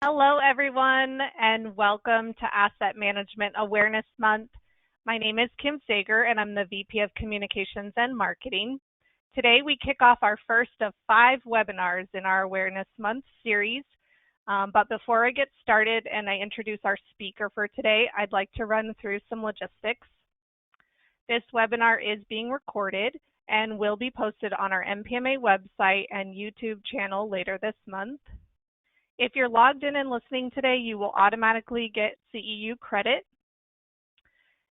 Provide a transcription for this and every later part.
Hello, everyone, and welcome to Asset Management Awareness Month. My name is Kim Sager, and I'm the VP of Communications and Marketing. Today, we kick off our first of 5 webinars in our Awareness Month series. But before I get started and I introduce our speaker for today, I'd like to run through some logistics. This webinar is being recorded and will be posted on our MPMA website and YouTube channel later this month. If you're logged in and listening today, you will automatically get CEU credit.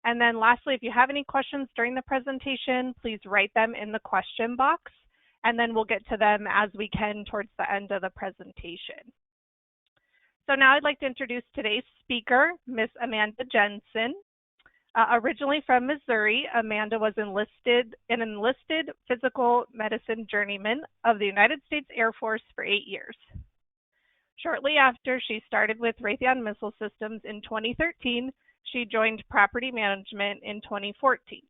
And then lastly, if you have any questions during the presentation, please write them in the question box, and then we'll get to them as we can towards the end of the presentation. So now I'd like to introduce today's speaker, Miss Amanda Jensen. Originally from Missouri, Amanda was an enlisted physical medicine journeyman of the United States Air Force for 8 years. Shortly after she started with Raytheon Missile Systems in 2013, she joined property management in 2014.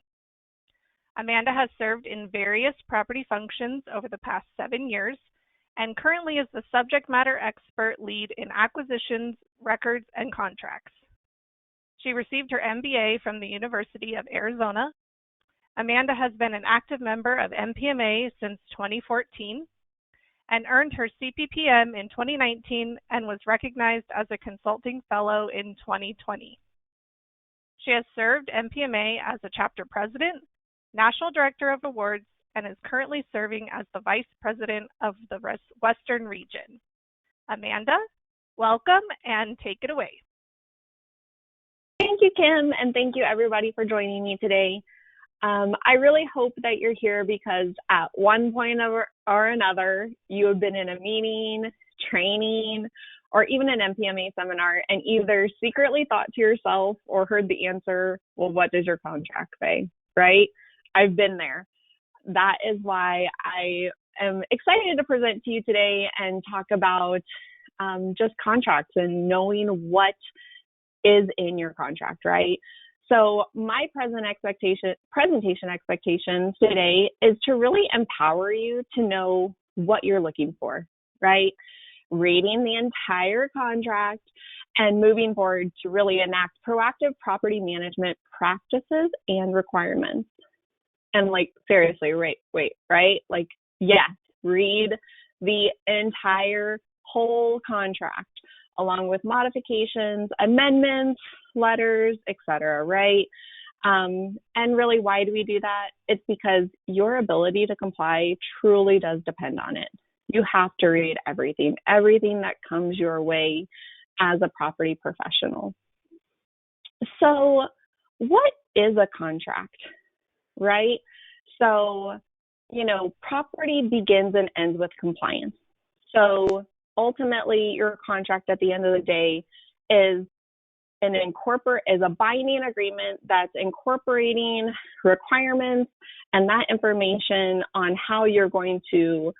Amanda has served in various property functions over the past 7 years and currently is the subject matter expert lead in acquisitions, records, and contracts. She received her MBA from the University of Arizona. Amanda has been an active member of MPMA since 2014. And earned her CPPM in 2019 and was recognized as a consulting fellow in 2020. She has served MPMA as a chapter president, national director of awards, and is currently serving as the vice president of the Western region. Amanda, welcome and take it away. Thank you, Kim, and thank you everybody for joining me today. I really hope that you're here because at one point or another, you have been in a meeting, training, or even an MPMA seminar and either secretly thought to yourself or heard the answer, well, what does your contract say, right? I've been there. That is why I am excited to present to you today and talk about just contracts and knowing what is in your contract, right? So my presentation expectations today is to really empower you to know what you're looking for, right? Reading the entire contract and moving forward to really enact proactive property management practices and requirements. And seriously, wait, right? Yes, read the entire whole contract along with modifications, amendments, letters, etc., right? And really, why do we do that? It's because your ability to comply truly does depend on it. You have to read everything that comes your way as a property professional. So what is a contract, right? So, property begins and ends with compliance. So ultimately, your contract at the end of the day is a binding agreement that's incorporating requirements and that information on how you're going to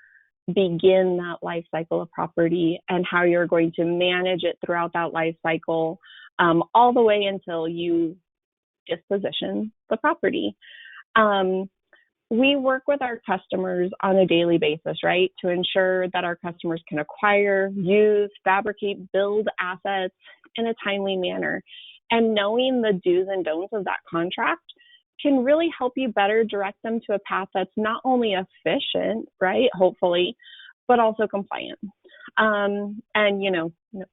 begin that life cycle of property and how you're going to manage it throughout that life cycle, all the way until you disposition the property. We work with our customers on a daily basis, right, to ensure that our customers can acquire, use, fabricate, build assets in a timely manner. And knowing the do's and don'ts of that contract can really help you better direct them to a path that's not only efficient, right, hopefully, but also compliant.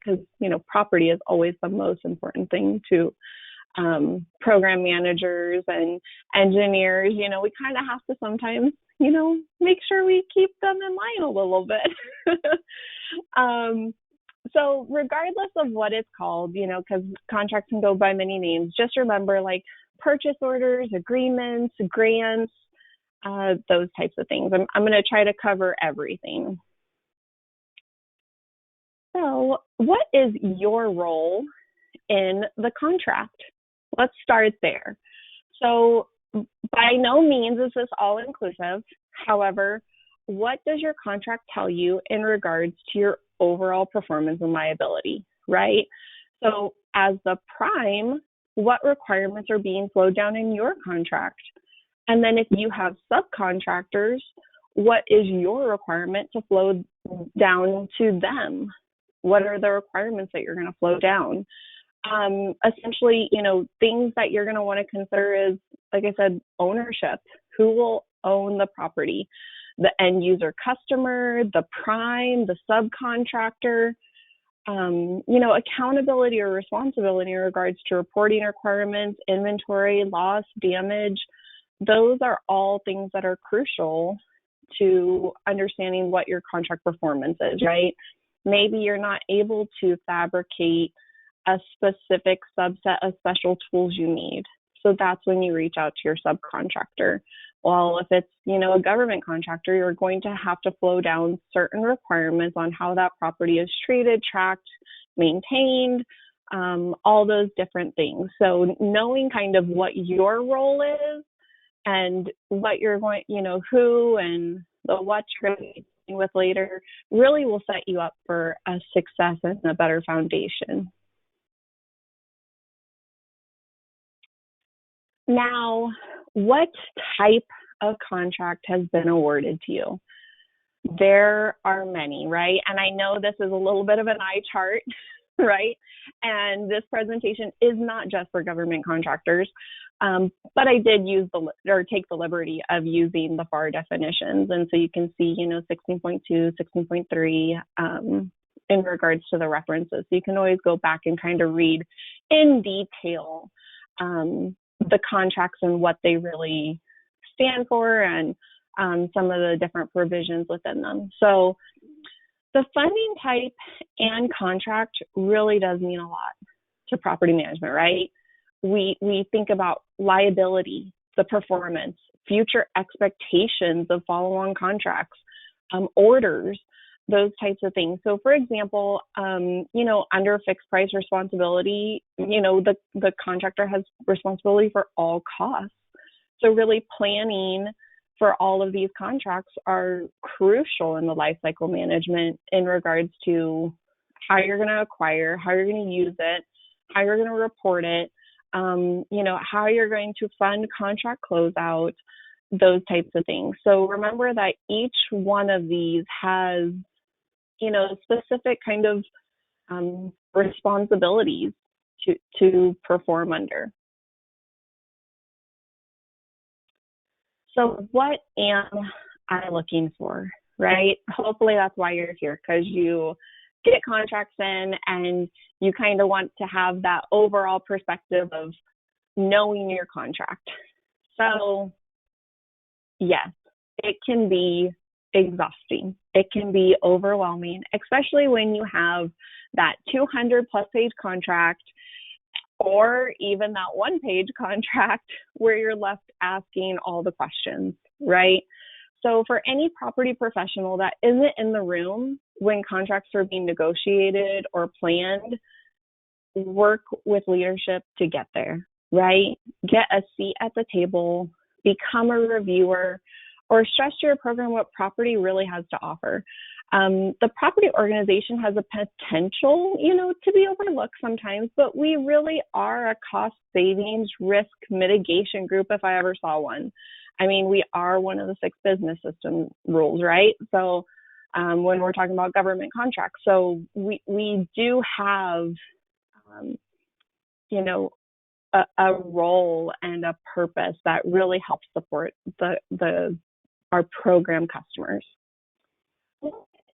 Because property is always the most important thing to program managers and engineers. We kind of have to sometimes, make sure we keep them in line a little bit. So regardless of what it's called, because contracts can go by many names, just remember purchase orders, agreements, grants, those types of things. I'm going to try to cover everything. So what is your role in the contract? Let's start there. So by no means is this all inclusive. However, what does your contract tell you in regards to your overall performance and liability, right? So as the prime, what requirements are being flowed down in your contract? And then if you have subcontractors, what is your requirement to flow down to them? What are the requirements that you're going to flow down? Essentially, things that you're going to want to consider is, like I said, ownership. Who will own the property? The end user customer, the prime, the subcontractor, accountability or responsibility in regards to reporting requirements, inventory, loss, damage. Those are all things that are crucial to understanding what your contract performance is, right? Maybe you're not able to fabricate a specific subset of special tools you need. So that's when you reach out to your subcontractor. Well, if it's, a government contractor, you're going to have to flow down certain requirements on how that property is treated, tracked, maintained, all those different things. So knowing kind of what your role is and what you're going, who and the what you're going to be dealing with later really will set you up for a success and a better foundation. Now, what type of contract has been awarded to you? There are many, right? And I know this is a little bit of an eye chart, right? And this presentation is not just for government contractors, but I did take the liberty of using the FAR definitions. And so you can see, 16.2, 16.3 in regards to the references. So you can always go back and kind of read in detail the contracts and what they really stand for and some of the different provisions within them. So the funding type and contract really does mean a lot to property management, right? We think about liability, the performance, future expectations of follow-on contracts, orders, those types of things. So for example, under fixed price responsibility, the contractor has responsibility for all costs. So really planning for all of these contracts are crucial in the life cycle management in regards to how you're going to acquire, how you're going to use it, how you're going to report it, how you're going to fund contract closeout, those types of things. So remember that each one of these has, specific kind of responsibilities to perform under. So what am I looking for, right? Hopefully that's why you're here, because you get contracts in and you kind of want to have that overall perspective of knowing your contract. So yes, it can be exhausting. It can be overwhelming, especially when you have that 200 plus page contract or even that one-page contract where you're left asking all the questions, right? So for any property professional that isn't in the room when contracts are being negotiated or planned, work with leadership to get there, right? Get a seat at the table, become a reviewer, or stress to your program what property really has to offer. The property organization has a potential, to be overlooked sometimes, but we really are a cost savings risk mitigation group if I ever saw one. I mean, we are one of the 6 business system rules, right? So when we're talking about government contracts, so we do have, a role and a purpose that really helps support our program customers.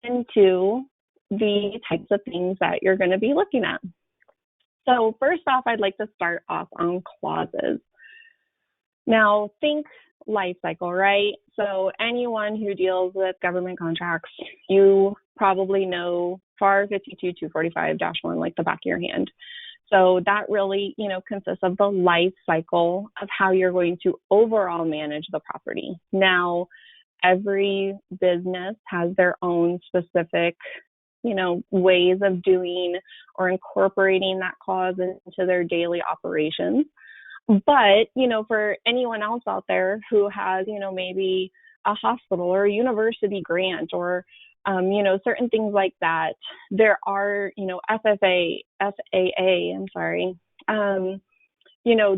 Into the types of things that you're going to be looking at. So first off, I'd like to start off on clauses. Now, think life cycle, right? So anyone who deals with government contracts, you probably know FAR 52-245-1 like the back of your hand. So that really, consists of the life cycle of how you're going to overall manage the property. Now, every business has their own specific, ways of doing or incorporating that clause into their daily operations. But, for anyone else out there who has, maybe a hospital or a university grant or, certain things like that, there are,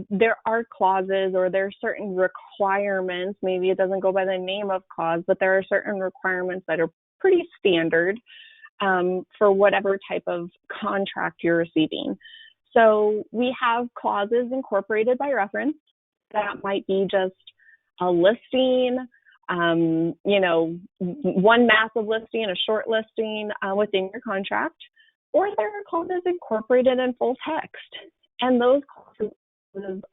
there are clauses or there are certain requirements. Maybe it doesn't go by the name of clause, but there are certain requirements that are pretty standard for whatever type of contract you're receiving. So we have clauses incorporated by reference. That might be just a listing, one massive listing, a short listing within your contract, or there are clauses incorporated in full text. And those clauses,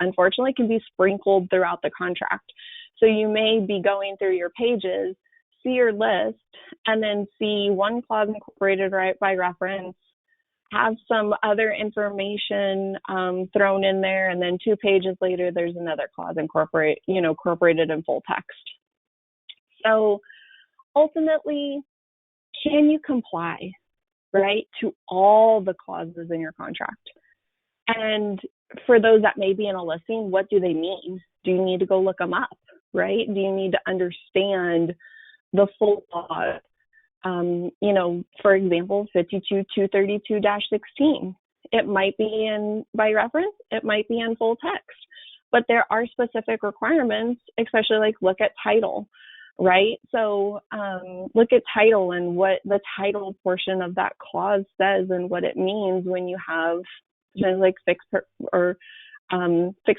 unfortunately, can be sprinkled throughout the contract. So you may be going through your pages, see your list, and then see one clause incorporated right by reference, have some other information thrown in there, and then 2 pages later, there's another clause incorporated in full text. So ultimately, can you comply, right, to all the clauses in your contract? And for those that may be in a listing, what do they mean? Do you need to go look them up, right? Do you need to understand the full clause? For example, 52232-16. It might be by reference, it might be in full text, but there are specific requirements, especially like look at title, right? So look at title and what the title portion of that clause says and what it means when you have like fixed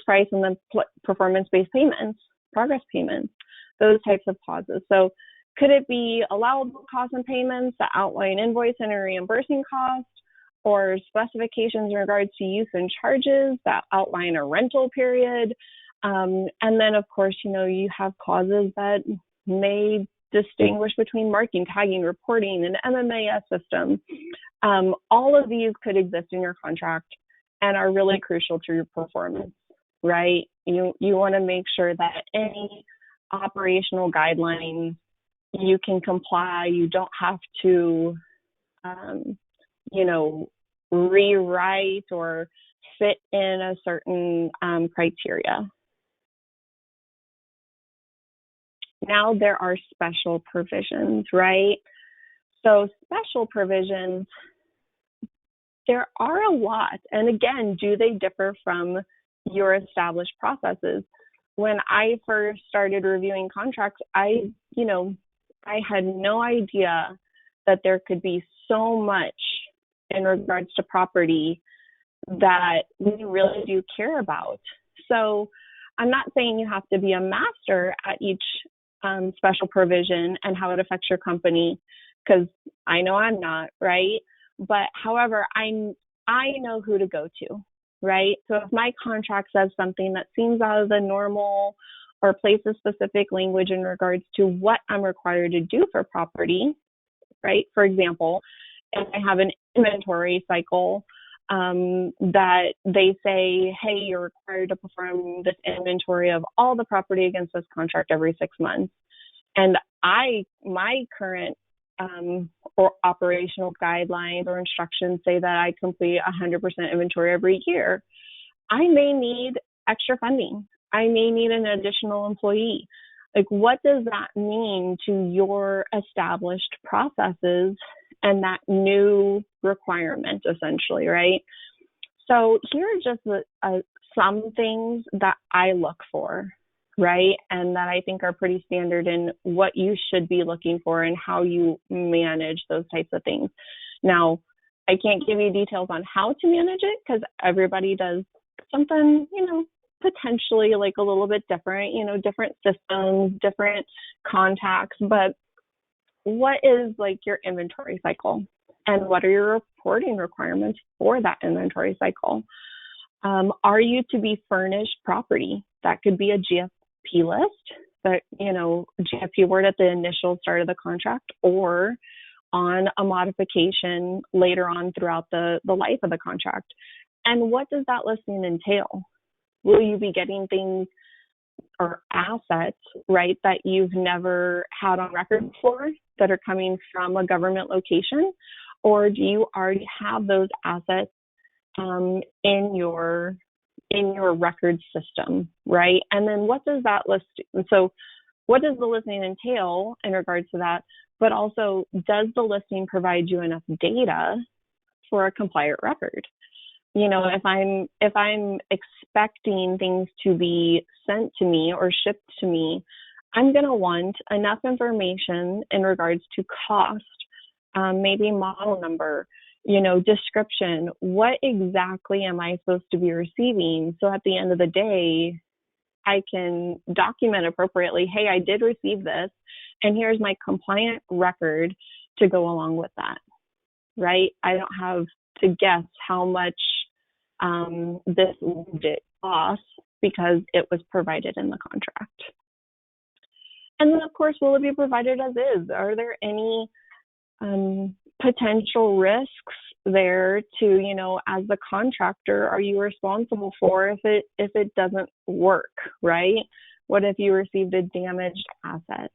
price and then performance-based payments, progress payments, those types of clauses. So could it be allowable costs and payments that outline invoice and reimbursing costs, or specifications in regards to use and charges that outline a rental period? And then, of course, you have clauses that may distinguish between marking, tagging, reporting, and MMAS system. All of these could exist in your contract and are really crucial to your performance, right? You want to make sure that any operational guidelines you can comply. You don't have to, rewrite or fit in a certain criteria. Now there are special provisions, right? So special provisions, there are a lot. And again, do they differ from your established processes? When I first started reviewing contracts, I had no idea that there could be so much in regards to property that we really do care about. So I'm not saying you have to be a master at each special provision and how it affects your company, because I know I'm not, right? But however, I know who to go to, right? So if my contract says something that seems out of the normal or places specific language in regards to what I'm required to do for property, right? For example, if I have an inventory cycle that they say, hey, you're required to perform this inventory of all the property against this contract every 6 months. And my current or operational guidelines or instructions say that I complete 100% inventory every year. I may need extra funding. I may need an additional employee. Like, what does that mean to your established processes and that new requirement, essentially, right? So here are just some things that I look for, right? And that I think are pretty standard in what you should be looking for and how you manage those types of things. Now, I can't give you details on how to manage it because everybody does something, potentially like a little bit different, different systems, different contacts. But what is like your inventory cycle and what are your reporting requirements for that inventory cycle? Are you to be furnished property? That could be a GFP list, that, GFP word at the initial start of the contract or on a modification later on throughout the life of the contract. And what does that listing entail? Will you be getting things or assets, right, that you've never had on record before that are coming from a government location? Or do you already have those assets in your record system, right? And then what does that list, so what does the listing entail in regards to that? But also, does the listing provide you enough data for a compliant record? If I'm expecting things to be sent to me or shipped to me, I'm going to want enough information in regards to cost maybe model number, description. What exactly am I supposed to be receiving? So at the end of the day, I can document appropriately, hey, I did receive this, and here's my compliant record to go along with that, right? I don't have to guess how much this did cost because it was provided in the contract. And then, of course, will it be provided as is? Are there any potential risks there to, as the contractor, are you responsible for if it doesn't work, right? What if you received a damaged asset?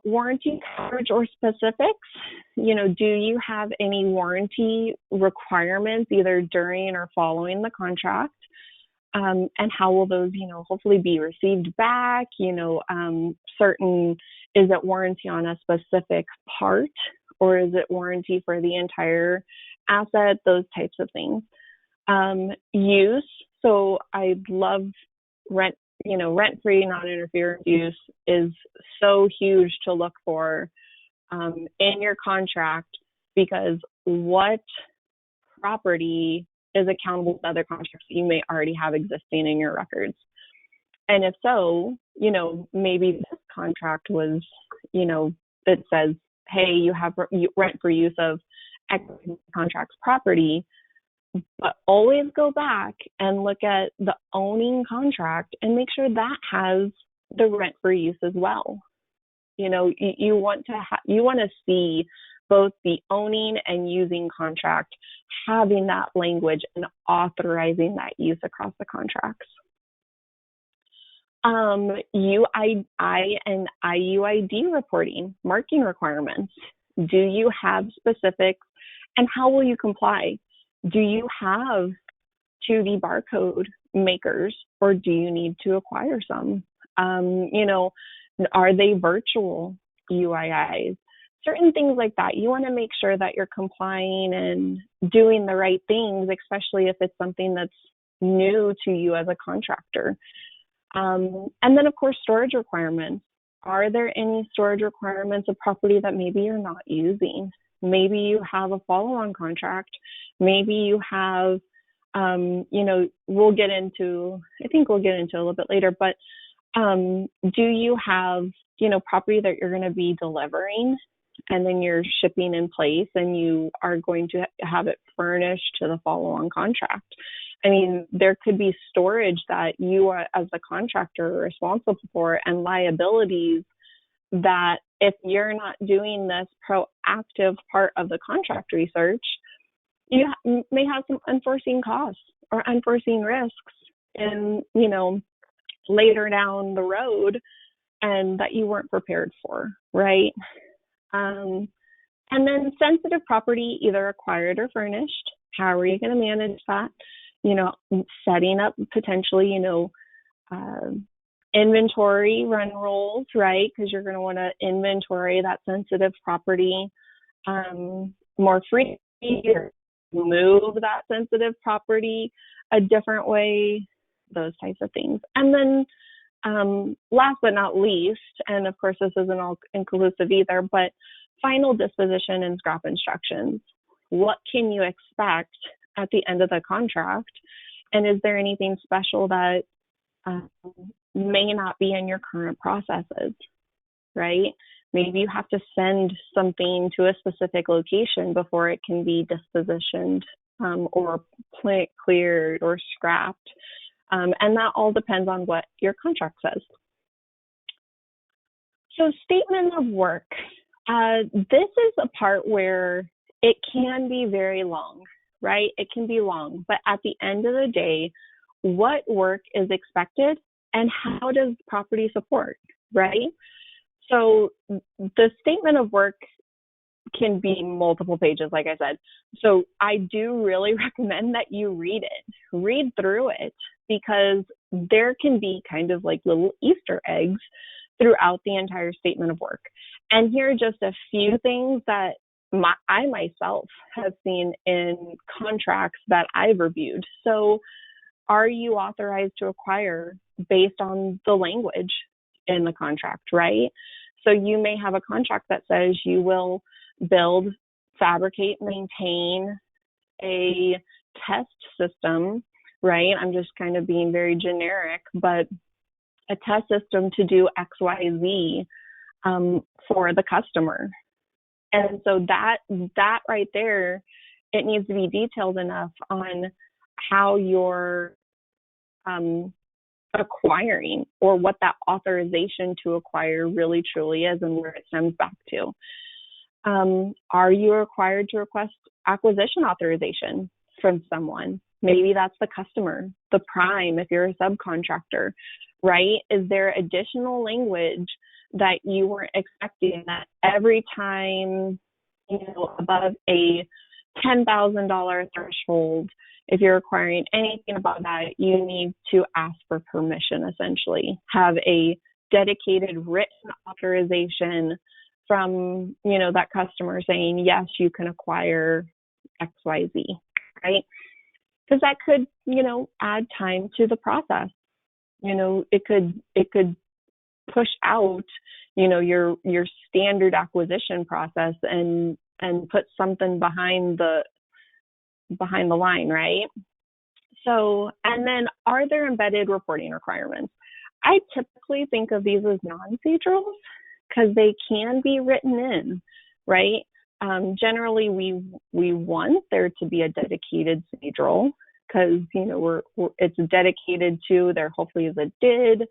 Warranty coverage or specifics, do you have any warranty requirements either during or following the contract? And how will those, hopefully be received back? Certain, is it warranty on a specific part or is it warranty for the entire asset? Those types of things. Use, so I love rent-free, non-interference use is so huge to look for in your contract, because what property is accountable to other contracts that you may already have existing in your records? And if so, maybe this contract was, it says, hey, you have rent for use of X contract's property, but always go back and look at the owning contract and make sure that has the rent for use as well. You want to see both the owning and using contract having that language and authorizing that use across the contracts. UII and IUID reporting, marking requirements. Do you have specifics, and how will you comply? Do you have 2D barcode makers, or do you need to acquire some? Are they virtual UIIs? Certain things like that. You want to make sure that you're complying and doing the right things, especially if it's something that's new to you as a contractor. And then, of course, storage requirements. Are there any storage requirements of property that maybe you're not using? Maybe you have a follow-on contract. Maybe you have, we'll get into a little bit later, but do you have, property that you're going to be delivering and then you're shipping in place and you are going to have it furnished to the follow-on contract? I mean, there could be storage that you are, as a contractor, are responsible for, and liabilities that if you're not doing this proactive part of the contract research, you may have some unforeseen costs or unforeseen risks in, later down the road, and that you weren't prepared for, right? And then sensitive property, either acquired or furnished. How are you going to manage that? Setting up potentially, inventory run rolls, right? Because you're going to want to inventory that sensitive property more frequently, or move that sensitive property a different way, those types of things. And then last but not least, and of course this isn't all inclusive either, but final disposition and scrap instructions. What can you expect at the end of the contract? And is there anything special that may not be in your current processes, right? Maybe you have to send something to a specific location before it can be dispositioned or cleared or scrapped. And that all depends on what your contract says. So statement of work. This is a part where it can be very long, right? It can be long, but at the end of the day, what work is expected and how does property support, right? So the statement of work can be multiple pages, like I said. So I do really recommend that you read through it, because there can be kind of like little Easter eggs throughout the entire statement of work. And here are just a few things that I myself have seen in contracts that I've reviewed. So are you authorized to acquire based on the language in the contract, right? So you may have a contract that says you will build, fabricate, maintain a test system, right? I'm just kind of being very generic, but a test system to do X, Y, Z for the customer. And so that right there, it needs to be detailed enough on how you're acquiring, or what that authorization to acquire really truly is and where it stems back to. Are you required to request acquisition authorization from someone? Maybe that's the customer, the prime, if you're a subcontractor, right? Is there additional language that you weren't expecting, that every time, above a $10,000 threshold, if you're requiring anything above that, you need to ask for permission, essentially. Have a dedicated written authorization from, that customer saying, yes, you can acquire XYZ, right? Because that could, add time to the process. It could push out, your standard acquisition process and put something behind the line, right? So, and then are there embedded reporting requirements? I typically think of these as non-procedurals because they can be written in, right? Generally, we want there to be a dedicated procedural because, it's dedicated to, there hopefully is a DID,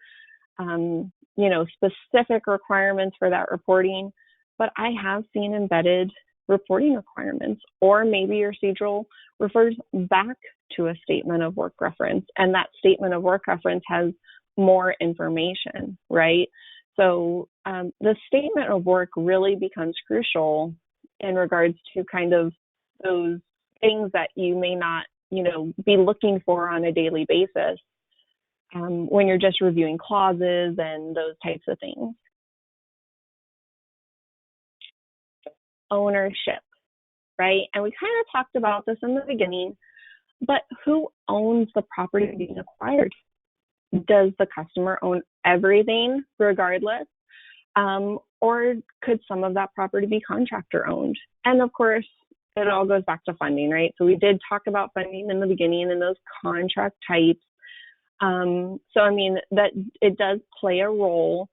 specific requirements for that reporting. But I have seen embedded reporting requirements, or maybe your procedural refers back to a statement of work reference, and that statement of work reference has more information, right? So the statement of work really becomes crucial in regards to kind of those things that you may not, be looking for on a daily basis when you're just reviewing clauses and those types of things. Ownership, right? And we kind of talked about this in the beginning, but who owns the property being acquired? Does the customer own everything regardless? Or could some of that property be contractor owned? And of course, it all goes back to funding, right? So we did talk about funding in the beginning and those contract types. So, I mean, that it does play a role.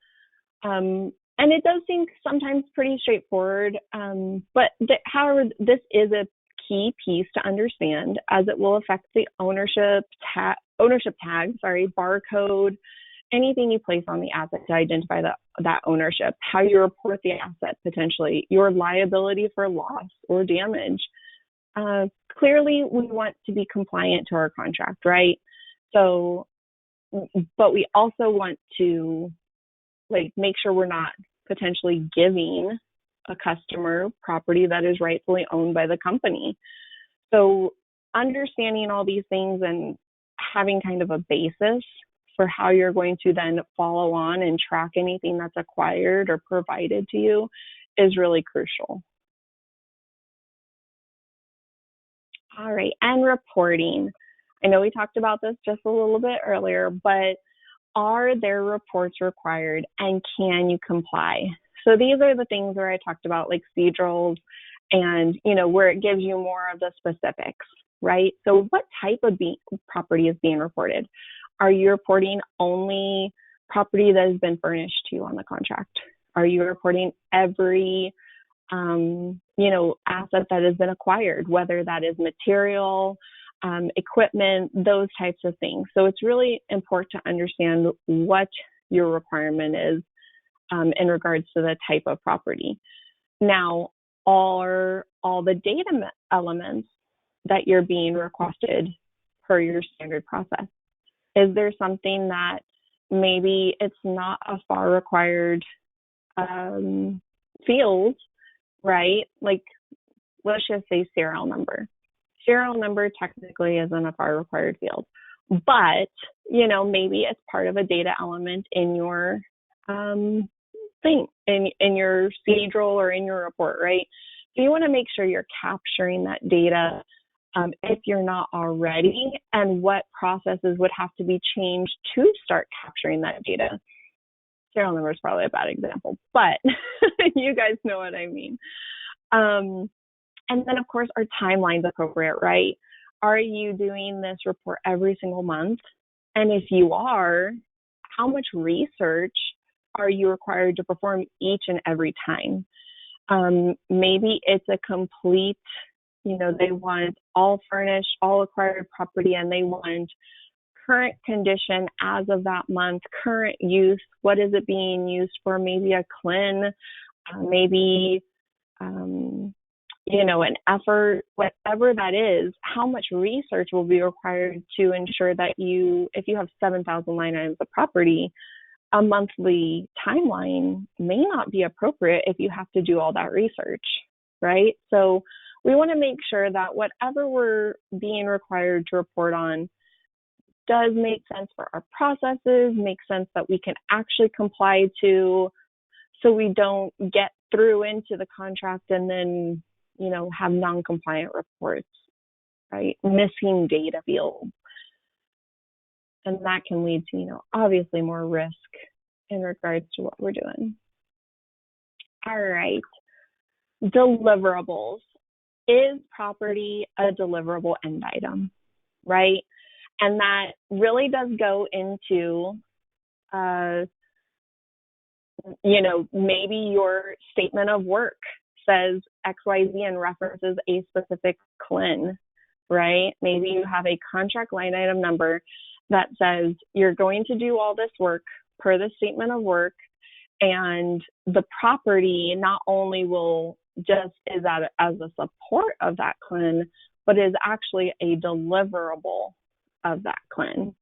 And it does seem sometimes pretty straightforward. But however, this is a key piece to understand, as it will affect the ownership tag, barcode, anything you place on the asset to identify that ownership, how you report the asset potentially, your liability for loss or damage. Clearly, we want to be compliant to our contract, right? So, but we also want to make sure we're not potentially giving a customer property that is rightfully owned by the company. So understanding all these things and having kind of a basis for how you're going to then follow on and track anything that's acquired or provided to you is really crucial. All right, and reporting. I know we talked about this just a little bit earlier, but are there reports required and can you comply? So these are the things where I talked about, like procedurals and, where it gives you more of the specifics, right? So what type of property is being reported? Are you reporting only property that has been furnished to you on the contract? Are you reporting every, asset that has been acquired, whether that is material, equipment, those types of things? So it's really important to understand what your requirement is in regards to the type of property. Now, are all the data elements that you're being requested per your standard process? Is there something that maybe it's not a FAR required field, right? Like, let's just say serial number. Serial number technically isn't a FAR required field, but, maybe it's part of a data element in your thing, in your procedural or in your report, right? So you want to make sure you're capturing that data if you're not already, and what processes would have to be changed to start capturing that data. Serial number is probably a bad example, but you guys know what I mean. And then, of course, are timelines appropriate, right? Are you doing this report every single month? And if you are, how much research are you required to perform each and every time? Maybe it's a complete, they want all furnished, all acquired property, and they want current condition as of that month, current use, what is it being used for, maybe a CLIN, maybe, an effort, whatever that is, how much research will be required to ensure that if you have 7,000 line items of property, a monthly timeline may not be appropriate if you have to do all that research, right? So we want to make sure that whatever we're being required to report on does make sense for our processes, make sense that we can actually comply to, so we don't get through into the contract and then, have non-compliant reports, right? Missing data fields. And that can lead to, obviously more risk in regards to what we're doing. All right. Deliverables. Is property a deliverable end item, right? And that really does go into, maybe your statement of work says XYZ and references a specific CLIN, right? Maybe you have a contract line item number that says you're going to do all this work per the statement of work, and the property not only will just is that as a support of that CLIN, but is actually a deliverable of that CLIN,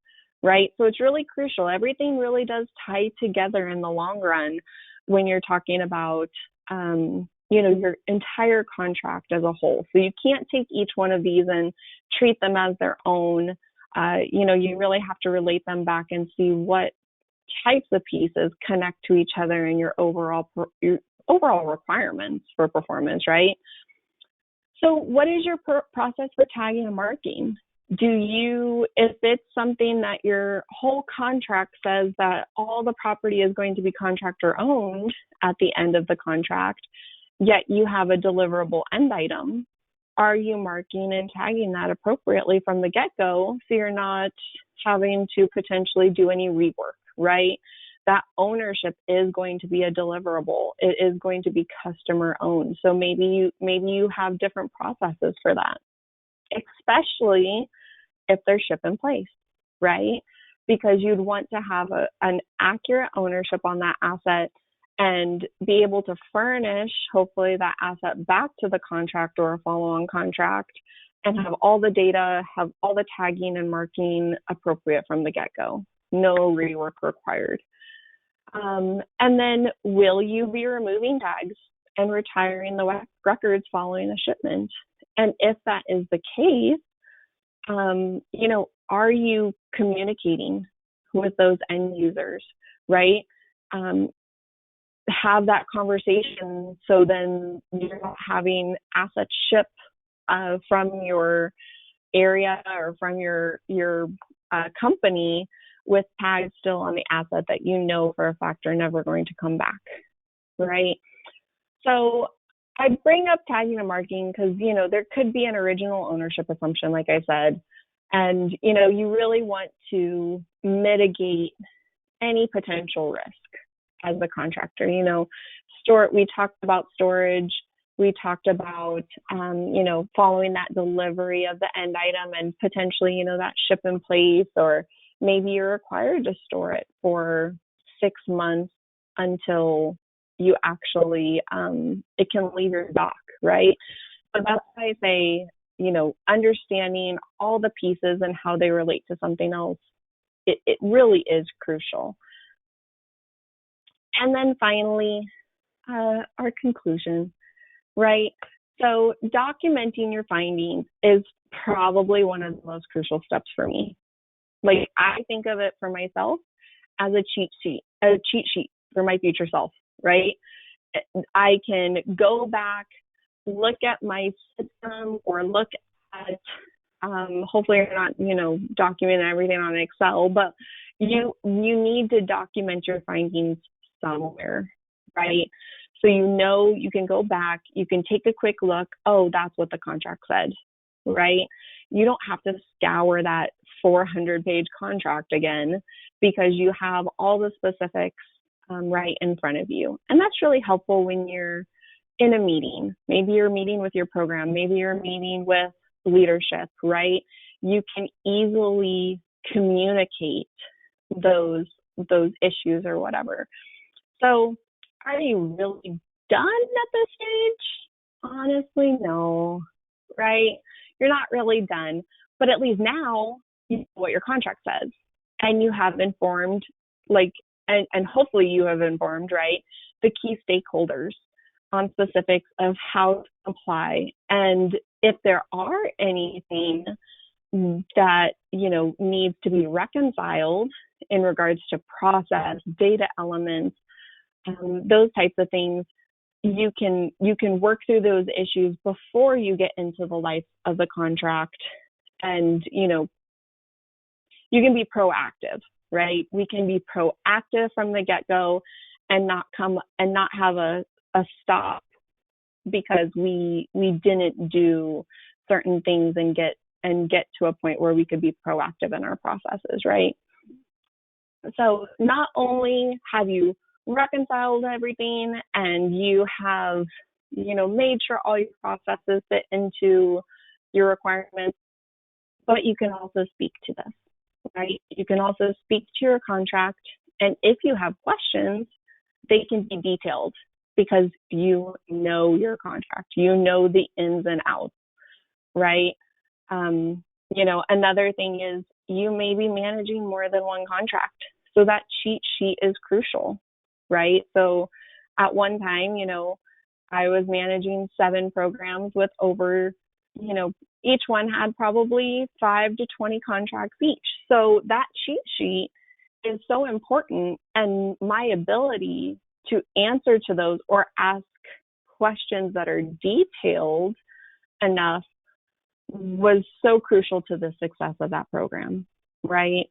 right? So it's really crucial. Everything really does tie together in the long run when you're talking about, your entire contract as a whole. So you can't take each one of these and treat them as their own. You really have to relate them back and see what types of pieces connect to each other in your overall requirements for performance, right? So what is your process for tagging and marking? If it's something that your whole contract says that all the property is going to be contractor owned at the end of the contract, yet you have a deliverable end item, are you marking and tagging that appropriately from the get-go so you're not having to potentially do any rework, right? That ownership is going to be a deliverable. It is going to be customer owned. So maybe you have different processes for that, especially if there's ship in place, right? Because you'd want to have an accurate ownership on that asset and be able to furnish, hopefully, that asset back to the contract or a follow-on contract and have all the data, have all the tagging and marking appropriate from the get-go. No rework required. And then will you be removing tags and retiring the records following a shipment? And if that is the case, are you communicating with those end users, right? Have that conversation so then you're not having assets ship from your area or from your company with tags still on the asset that you know for a fact are never going to come back, right? So I bring up tagging and marking because, there could be an original ownership assumption, like I said, and, you really want to mitigate any potential risk as a contractor. We talked about storage. We talked about, following that delivery of the end item and potentially, that ship in place, or maybe you're required to store it for 6 months until you actually, it can leave your dock, right? So that's why I say, understanding all the pieces and how they relate to something else, it really is crucial. And then finally, our conclusion, right? So documenting your findings is probably one of the most crucial steps for me. Like, I think of it for myself as a cheat sheet for my future self, right? I can go back, look at my system, or look at, hopefully you're not, documenting everything on Excel, but you need to document your findings somewhere, right? So you can go back, you can take a quick look, oh, that's what the contract said, right? You don't have to scour that 400-page contract again because you have all the specifics right in front of you. And that's really helpful when you're in a meeting. Maybe you're meeting with your program, maybe you're meeting with leadership, right? You can easily communicate those issues or whatever. So are you really done at this stage? Honestly, no, right? You're not really done, but at least now you know what your contract says and you have informed, and hopefully you have informed, right, the key stakeholders on specifics of how to apply. And if there are anything that, needs to be reconciled in regards to process, data elements, those types of things, you can work through those issues before you get into the life of the contract. And, you can be proactive, right? We can be proactive from the get-go and not have a stop because we didn't do certain things and get to a point where we could be proactive in our processes, right? So not only have you reconciled everything and you have, made sure all your processes fit into your requirements, but you can also speak to this, right? You can also speak to your contract, and if you have questions, they can be detailed because you know your contract, you know the ins and outs, right? Another thing is you may be managing more than one contract. So that cheat sheet is crucial, right? So at one time, I was managing 7 programs with over, each one had probably 5 to 20 contracts each. So that cheat sheet is so important, and my ability to answer to those or ask questions that are detailed enough was so crucial to the success of that program, right?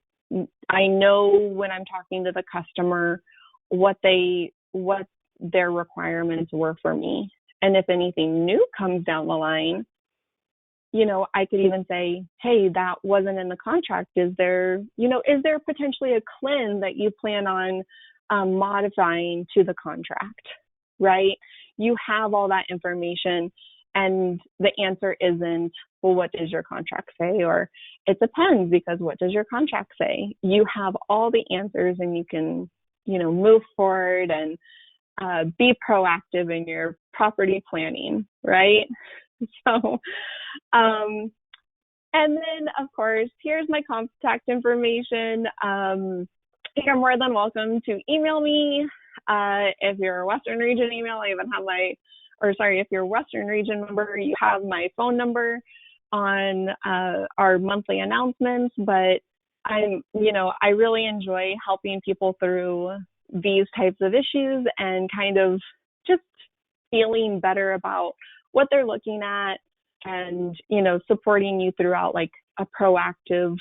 I know when I'm talking to the customer what their requirements were for me. And if anything new comes down the line, I could even say, hey, that wasn't in the contract. Is there potentially a CLIN that you plan on modifying to the contract, right? You have all that information, and the answer isn't, well, what does your contract say? Or it depends, because what does your contract say? You have all the answers, and you can, move forward and be proactive in your property planning, right? So, and then, of course, here's my contact information. You're more than welcome to email me. If you're a Western region email, I even have if you're a Western region member, you have my phone number on our monthly announcements. But I really enjoy helping people through these types of issues and kind of just feeling better about what they're looking at and, supporting you throughout like a proactive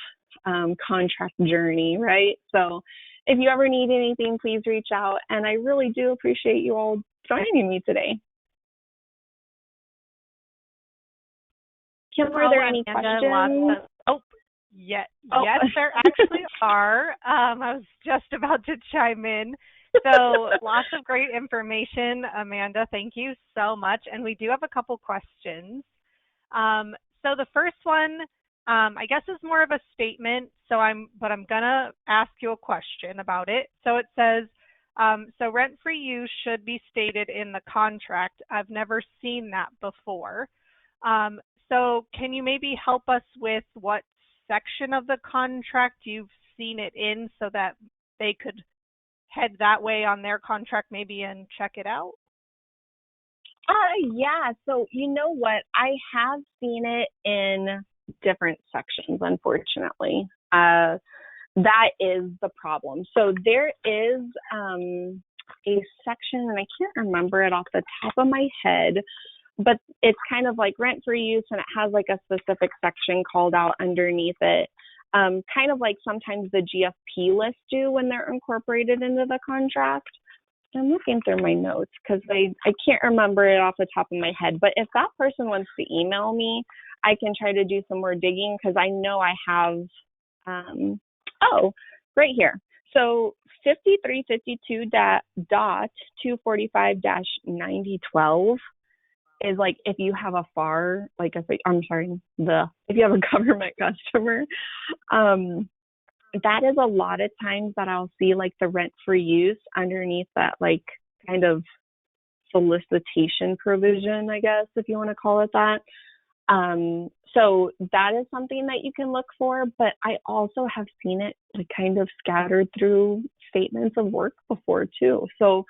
contract journey, right? So if you ever need anything, please reach out. And I really do appreciate you all joining me today. Kim, are there any questions? Yes, there actually are. I was just about to chime in. So lots of great information, Amanda. Thank you so much. And we do have a couple questions. So the first one, I guess, is more of a statement. I'm gonna ask you a question about it. So it says, so rent-free use should be stated in the contract. I've never seen that before. So can you maybe help us with what section of the contract you've seen it in so that they could head that way on their contract maybe and check it out? Yeah. So you know what? I have seen it in different sections, unfortunately. That is the problem. So there is a section, and I can't remember it off the top of my head, but it's kind of like rent-free use, and it has like a specific section called out underneath it, kind of like sometimes the GFP lists do when they're incorporated into the contract. I'm looking through my notes because I can't remember it off the top of my head. But if that person wants to email me, I can try to do some more digging because I know I have, right here. So 5352.245-9012 is like if you have a FAR, like if you have a government customer, that is a lot of times that I'll see like the rent for use underneath that like kind of solicitation provision, I guess, if you want to call it that. So that is something that you can look for, but I also have seen it like kind of scattered through statements of work before too. So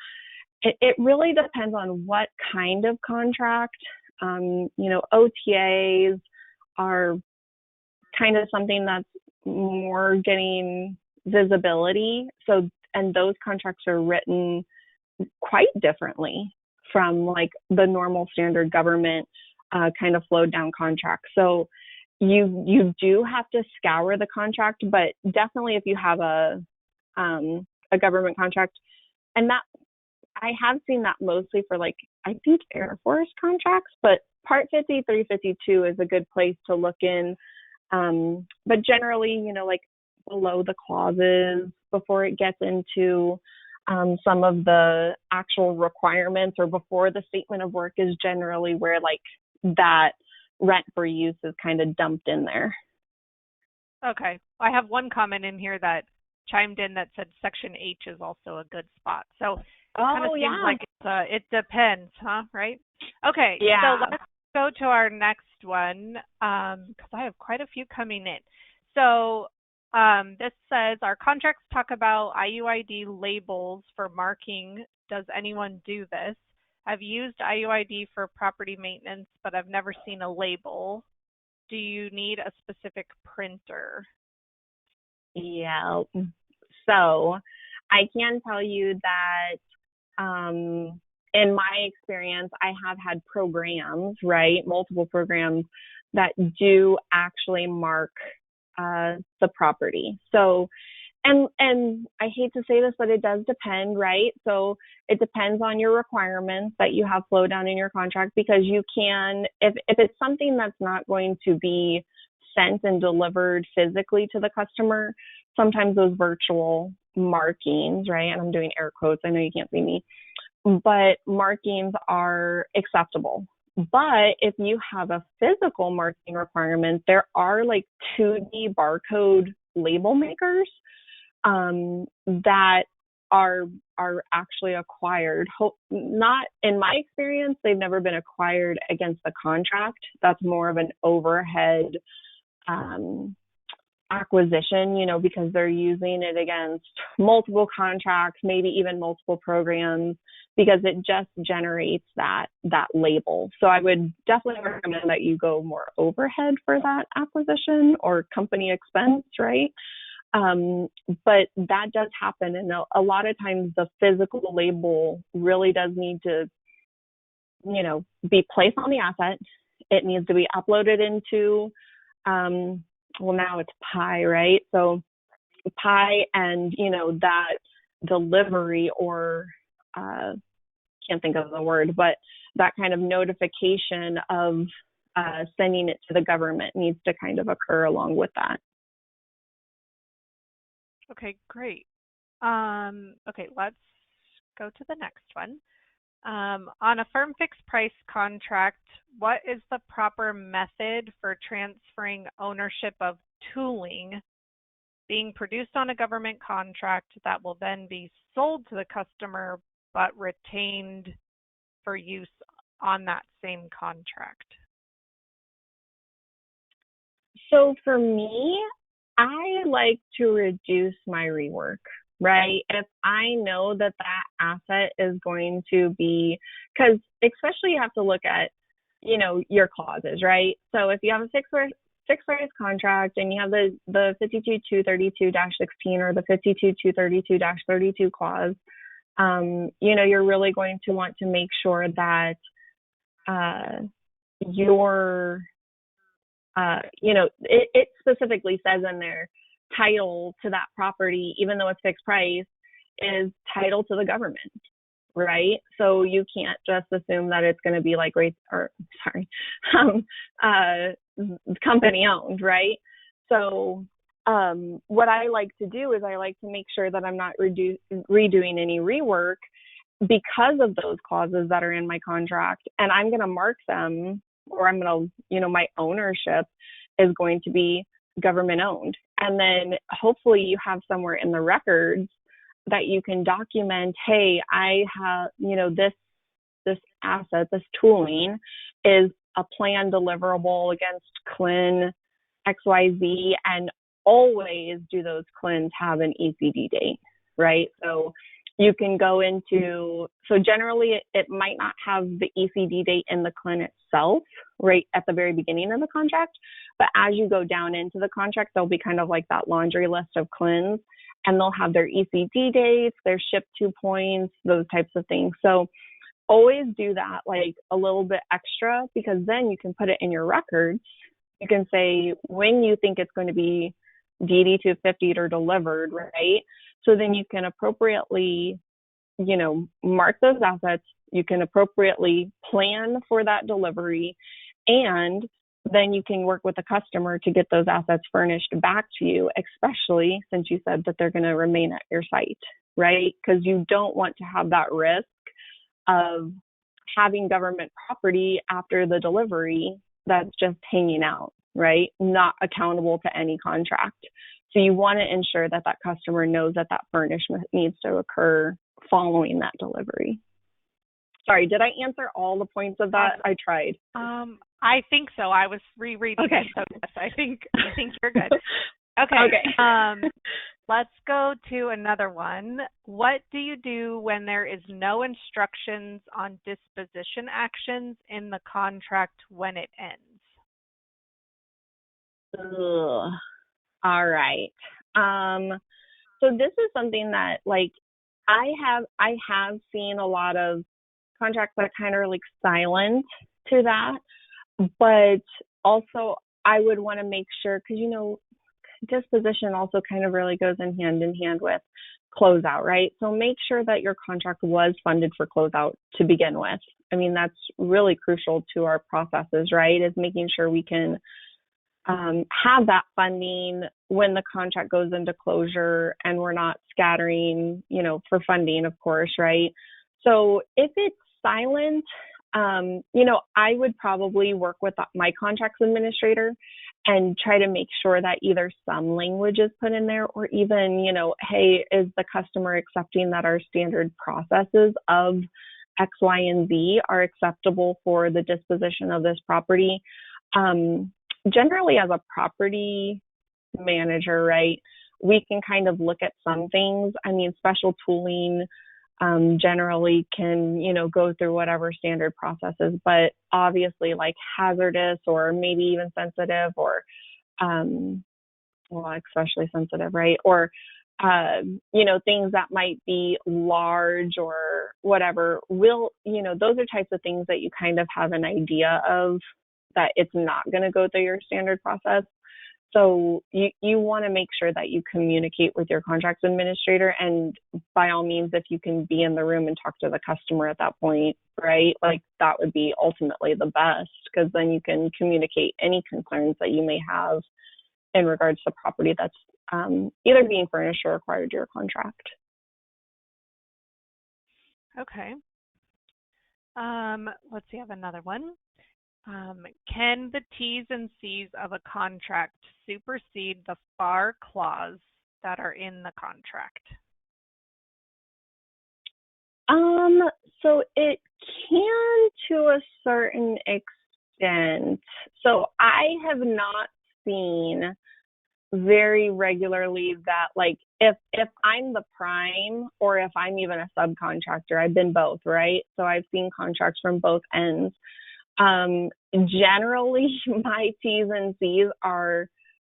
it really depends on what kind of contract. OTAs are kind of something that's more getting visibility. So, and those contracts are written quite differently from like the normal standard government kind of flowed down contract. So you do have to scour the contract, but definitely if you have a government contract, and that I have seen that mostly for like I think Air Force contracts, but Part 5352 is a good place to look in. But generally, like below the clauses before it gets into some of the actual requirements or before the statement of work is generally where like that rent for use is kind of dumped in there. Okay. I have one comment in here that chimed in that said Section H is also a good spot. So it kind of seems like it depends, huh? Right? Okay. Yeah. So let's go to our next one because I have quite a few coming in. So this says our contracts talk about IUID labels for marking. Does anyone do this? I've used IUID for property maintenance, but I've never seen a label. Do you need a specific printer? Yeah. So I can tell you that in my experience, I have had programs, right? Multiple programs that do actually mark the property. So, and I hate to say this, but it does depend, right? So it depends on your requirements that you have flow down in your contract, because you can, if it's something that's not going to be sent and delivered physically to the customer, sometimes those virtual markings, right? And I'm doing air quotes, I know you can't see me, but markings are acceptable. But if you have a physical marking requirement, there are like 2D barcode label makers that are actually acquired. Not in my experience, they've never been acquired against the contract. That's more of an overhead acquisition, because they're using it against multiple contracts, maybe even multiple programs, because it just generates that label. So I would definitely recommend that you go more overhead for that acquisition or company expense, right? But that does happen. And a lot of times the physical label really does need to, be placed on the asset. It needs to be uploaded into, now it's Pi, right? So Pi and, that delivery or, can't think of the word, but that kind of notification of sending it to the government needs to kind of occur along with that. Okay, great. Okay, let's go to the next one. On a firm fixed price contract, what is the proper method for transferring ownership of tooling being produced on a government contract that will then be sold to the customer but retained for use on that same contract? So for me, I like to reduce my rework, right? If I know that asset is going to be, because especially you have to look at, your clauses, right? So if you have a fixed price contract and you have the 52232-16 or the 52232-32 clause, you're really going to want to make sure that it specifically says in there, title to that property, even though it's fixed price, is title to the government. right? So you can't just assume that it's going to be like company owned, right? So what I like to do is I like to make sure that I'm not redoing any rework because of those clauses that are in my contract, and I'm going to mark them, or I'm going to, my ownership is going to be government owned. And then hopefully you have somewhere in the records that you can document, hey, I have, this asset, this tooling is a planned deliverable against CLIN XYZ, and always do those CLINs have an ECD date, right? So you can go into, so generally it might not have the ECD date in the CLIN itself, right at the very beginning of the contract, but as you go down into the contract, there'll be kind of like that laundry list of CLINs, and they'll have their ECD dates, their ship to points, those types of things. So always do that like a little bit extra, because then you can put it in your records. You can say when you think it's going to be DD 250 or delivered, right? So then you can appropriately, mark those assets. You can appropriately plan for that delivery, and then you can work with the customer to get those assets furnished back to you, especially since you said that they're going to remain at your site, right? Because you don't want to have that risk of having government property after the delivery that's just hanging out, right? Not accountable to any contract. So you want to ensure that that customer knows that that furnishment needs to occur following that delivery. Sorry, did I answer all the points of that? I tried. I think so. I was rereading it, so yes, I think you're good. Okay. Let's go to another one. What do you do when there is no instructions on disposition actions in the contract when it ends? All right. So this is something that I have seen a lot of contracts that kind of are like silent to that, but also I would want to make sure, because disposition also kind of really goes in hand with closeout, right? So make sure that your contract was funded for closeout to begin with. I mean, that's really crucial to our processes, right? Is making sure we can have that funding when the contract goes into closure, and we're not scattering, for funding, of course, right? So if it's silent, I would probably work with my contracts administrator and try to make sure that either some language is put in there, or even, hey, is the customer accepting that our standard processes of X, Y, and Z are acceptable for the disposition of this property? Generally, as a property manager, right, we can kind of look at some things. I mean, special tooling generally can, go through whatever standard processes, but obviously like hazardous or maybe even sensitive, or, especially sensitive, right? Or, things that might be large or whatever those are types of things that you kind of have an idea of that it's not going to go through your standard process. So you want to make sure that you communicate with your contracts administrator, and by all means, if you can be in the room and talk to the customer at that point, right? Like that would be ultimately the best, because then you can communicate any concerns that you may have in regards to property that's either being furnished or acquired to your contract. Okay. Let's see, I have another one. Can the T's and C's of a contract supersede the FAR clause that are in the contract? So it can to a certain extent. So I have not seen very regularly that if I'm the prime or if I'm even a subcontractor, I've been both, right? So I've seen contracts from both ends. Generally my T's and C's are,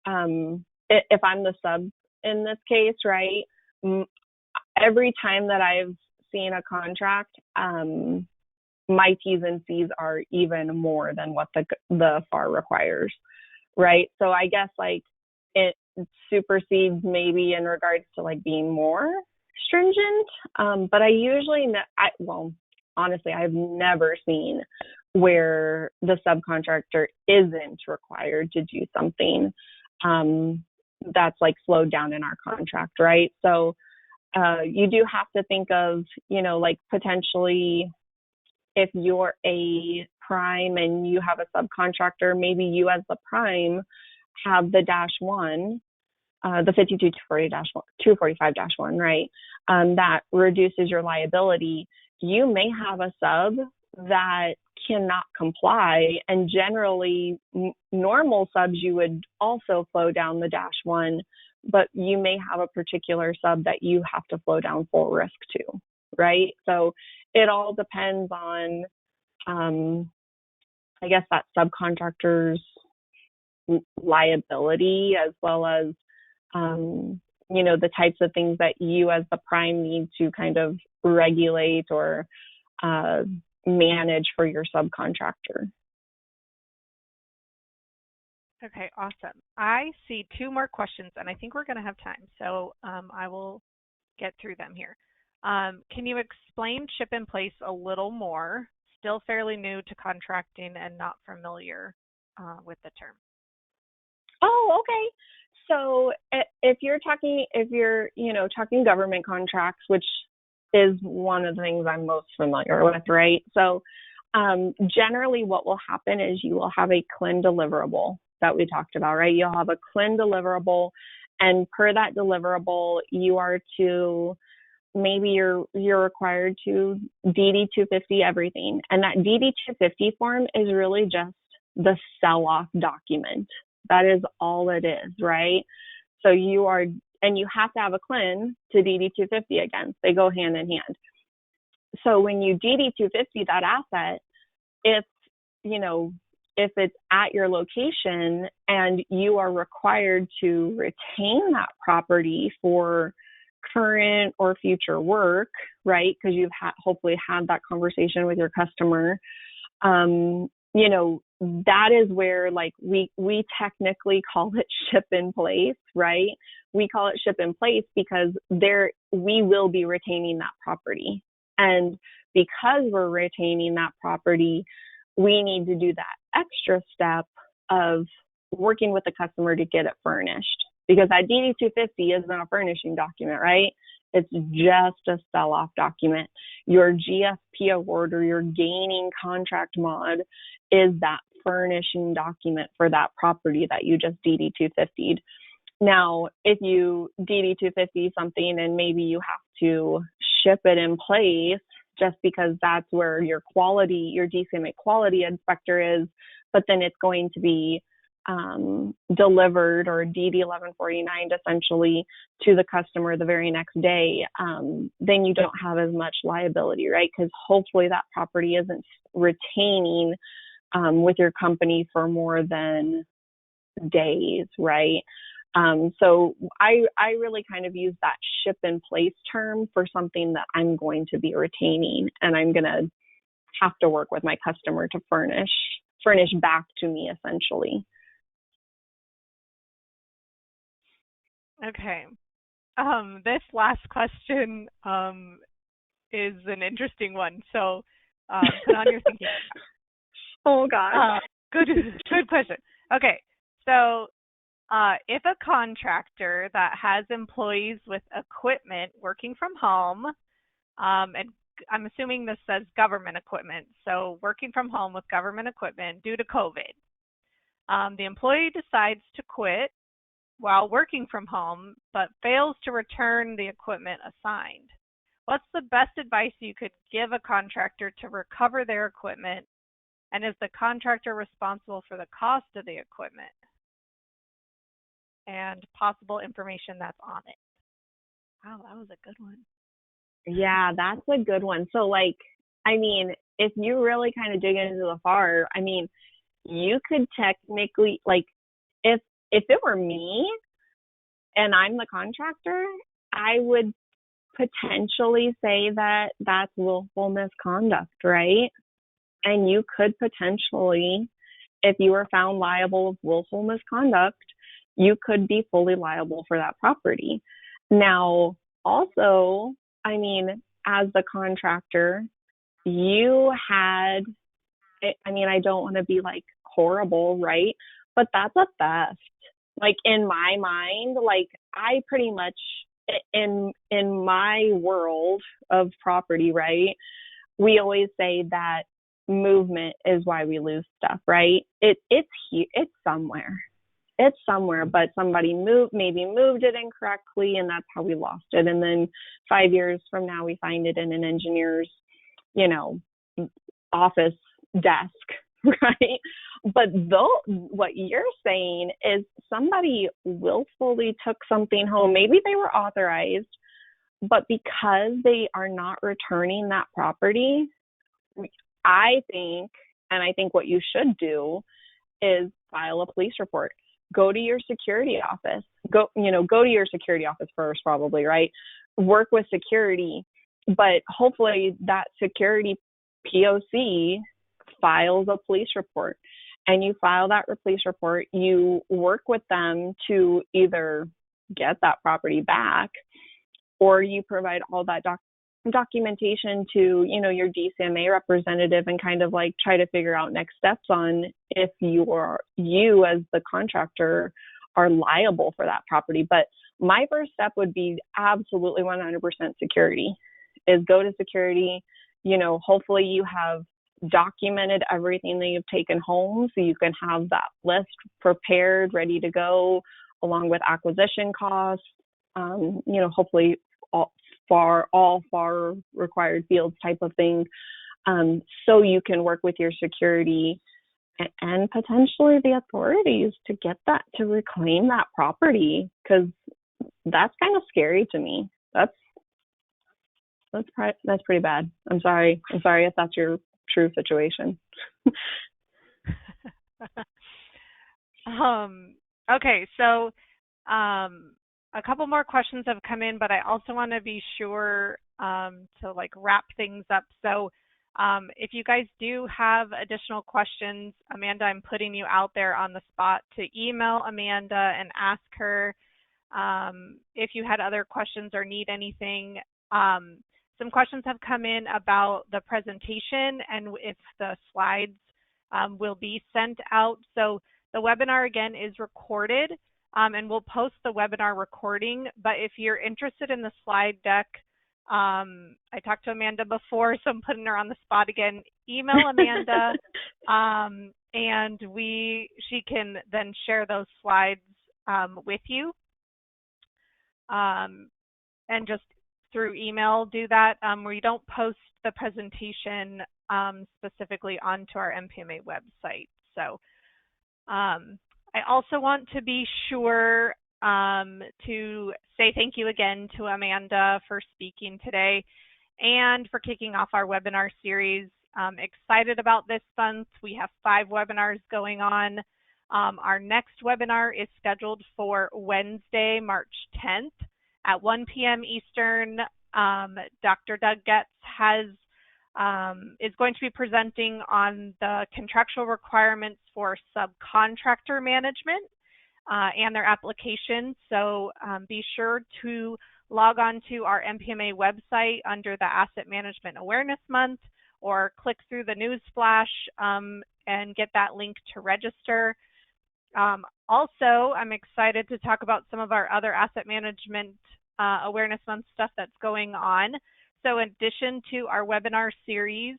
if I'm the sub in this case, right? Every time that I've seen a contract, my T's and C's are even more than what the FAR requires, right? So I guess it supersedes maybe in regards to being more stringent, but I usually, honestly, I've never seen where the subcontractor isn't required to do something that's like slowed down in our contract, right? So you do have to think of, like potentially if you're a prime and you have a subcontractor, maybe you as the prime have the -1, the 245-1, right? That reduces your liability. You may have a sub that cannot comply, and generally normal subs you would also flow down the -1, but you may have a particular sub that you have to flow down full risk to, right? So it all depends on, I guess, that subcontractor's liability, as well as the types of things that you as the prime need to kind of regulate or manage for your subcontractor. Okay, awesome. I see 2 more questions, and I think we're going to have time, so I will get through them here. Can you explain ship in place a little more? Still fairly new to contracting and not familiar with the term. Oh, okay. So if you're talking government contracts, which is one of the things I'm most familiar with, right? So generally what will happen is you will have a CLIN deliverable that we talked about, right? You'll have a CLIN deliverable, and per that deliverable, you are to, maybe you're required to DD 250 everything. And that DD 250 form is really just the sell-off document. That is all it is, right? So you have to have a CLIN to DD 250 against. They go hand in hand. So when you DD 250 that asset, if it's at your location and you are required to retain that property for current or future work, right? Because you've hopefully had that conversation with your customer. That is where, like, we technically call it ship in place, right? We call it ship in place because we will be retaining that property. And because we're retaining that property, we need to do that extra step of working with the customer to get it furnished. Because that DD 250 isn't a furnishing document, right? It's just a sell-off document. Your GSP award or your gaining contract mod is that furnishing document for that property that you just DD 250'd. Now, if you DD 250 something and maybe you have to ship it in place just because that's where your DCMA quality inspector is, but then it's going to be delivered or DD 1149 essentially to the customer the very next day, then you don't have as much liability, right? Because hopefully that property isn't retaining with your company for more than days, right? So I really kind of use that ship in place term for something that I'm going to be retaining, and I'm going to have to work with my customer to furnish back to me essentially. Okay. This last question is an interesting one. So put on your thinking cap. Oh, God. Good question. Okay. So if a contractor that has employees with equipment working from home, and I'm assuming this says government equipment, so working from home with government equipment due to COVID, the employee decides to quit while working from home, but fails to return the equipment assigned. What's the best advice you could give a contractor to recover their equipment? And is the contractor responsible for the cost of the equipment and possible information that's on it? Wow, that was a good one. Yeah, that's a good one. So, if you really kind of dig into the FAR, you could technically, if it were me and I'm the contractor, I would potentially say that that's willful misconduct, right? And you could potentially, if you were found liable of willful misconduct, you could be fully liable for that property. Now, also, I mean, as the contractor, you had, I mean, I don't want to be like horrible, right? But that's a theft. Like in my mind, like I pretty much in my world of property, right? We always say that movement is why we lose stuff, right? It's somewhere. It's somewhere, but somebody maybe moved it incorrectly, and that's how we lost it. And then 5 years from now, we find it in an engineer's, you know, office desk, right? But though what you're saying is somebody willfully took something home. Maybe they were authorized, but because they are not returning that property, I think, and I think what you should do is file a police report. Go to your security office. Go to your security office first, probably, right? Work with security, but hopefully that security POC files a police report, and you file that police report. You work with them to either get that property back, or you provide all that documentation to, your DCMA representative, and kind of like try to figure out next steps on if you as the contractor are liable for that property. But my first step would be absolutely 100% security, is go to security. Hopefully you have documented everything that you've taken home, so you can have that list prepared, ready to go, along with acquisition costs, hopefully all far required fields type of thing, so you can work with your security and potentially the authorities to reclaim that property, because that's kind of scary to me. That's pretty bad. I'm sorry if that's your true situation. Okay, so a couple more questions have come in, but I also want to be sure to like wrap things up. So if you guys do have additional questions, Amanda, I'm putting you out there on the spot to email Amanda and ask her if you had other questions or need anything. Some questions have come in about the presentation and if the slides will be sent out. So the webinar, again, is recorded, and we'll post the webinar recording. But if you're interested in the slide deck, I talked to Amanda before, so I'm putting her on the spot again. Email Amanda, and she can then share those slides with you. And just through email do that. We don't post the presentation specifically onto our MPMA website. So I also want to be sure to say thank you again to Amanda for speaking today and for kicking off our webinar series. Excited about this month. We have 5 webinars going on. Our next webinar is scheduled for Wednesday, March 10th at 1 p.m. Eastern. Dr. Doug Getz is going to be presenting on the contractual requirements for subcontractor management and their application. So be sure to log on to our MPMA website under the Asset Management Awareness Month, or click through the news flash and get that link to register. Also, I'm excited to talk about some of our other Asset Management Awareness Month stuff that's going on. So in addition to our webinar series,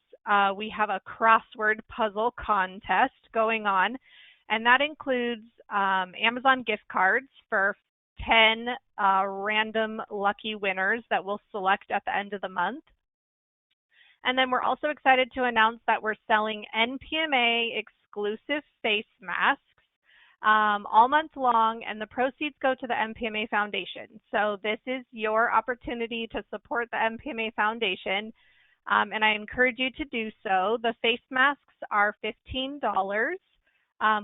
we have a crossword puzzle contest going on, and that includes Amazon gift cards for 10 random lucky winners that we'll select at the end of the month. And then we're also excited to announce that we're selling NPMA exclusive face masks all month long, and the proceeds go to the MPMA Foundation. So this is your opportunity to support the MPMA Foundation, and I encourage you to do so. The face masks are $15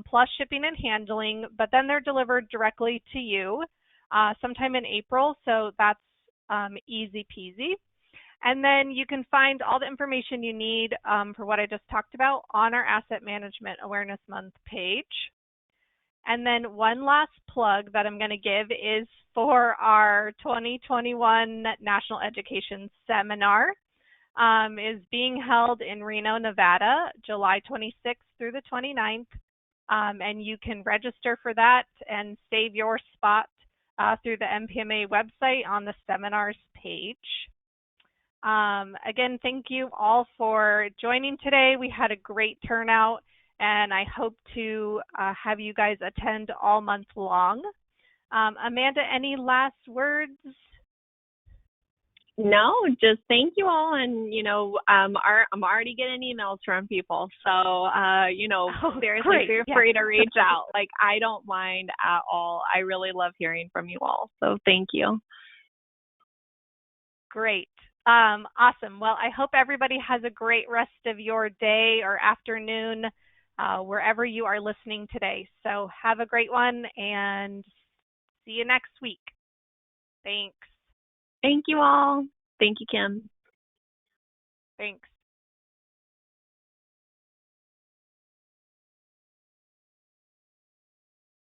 plus shipping and handling, but then they're delivered directly to you sometime in April, so that's easy peasy. And then you can find all the information you need for what I just talked about on our Asset Management Awareness Month page. And then one last plug that I'm going to give is for our 2021 National Education Seminar. Is being held in Reno, Nevada, July 26th through the 29th. And you can register for that and save your spot through the MPMA website on the seminars page. Again, thank you all for joining today. We had a great turnout, and I hope to have you guys attend all month long. Amanda, any last words? No, just thank you all. And, I'm already getting emails from people. So, seriously, feel free to reach out. Like, I don't mind at all. I really love hearing from you all. So thank you. Great. Awesome. Well, I hope everybody has a great rest of your day or afternoon, wherever you are listening today. So have a great one and see you next week. Thanks. Thank you all. Thank you, Kim. Thanks.